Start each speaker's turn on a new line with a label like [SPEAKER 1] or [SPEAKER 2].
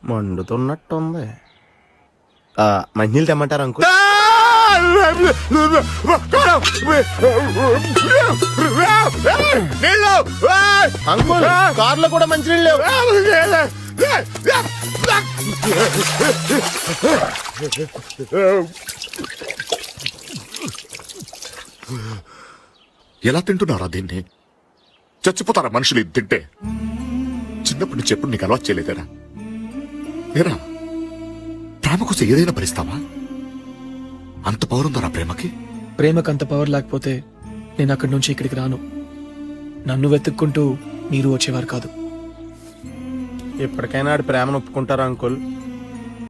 [SPEAKER 1] మండుతున్నట్టుంది. మంచినీళ్ళు తెమ్మంటారు uncle? Uncle కార్లో కూడా మంచినీళ్ళు లేవు.
[SPEAKER 2] ఎలా తింటున్నారా దీన్ని? చచ్చిపోతారా మనుషులు ఇది తింటే? చిన్నప్పటి నుంచి ఎప్పుడు నీకు అలవాటు చేయలేదేరా? ఏరా, ప్రేమ కోసం ఏదైనా భరిస్తావా? అంత పవర్ ఉందా ప్రేమకి?
[SPEAKER 3] ప్రేమకు అంత పవర్ లేకపోతే నేను అక్కడి నుంచి ఇక్కడికి రాను. నన్ను వెతుక్కుంటూ మీరు వచ్చేవారు కాదు.
[SPEAKER 1] ఎప్పటికైనా ఆడి ప్రేమను ఒప్పుకుంటారా అంకుల్?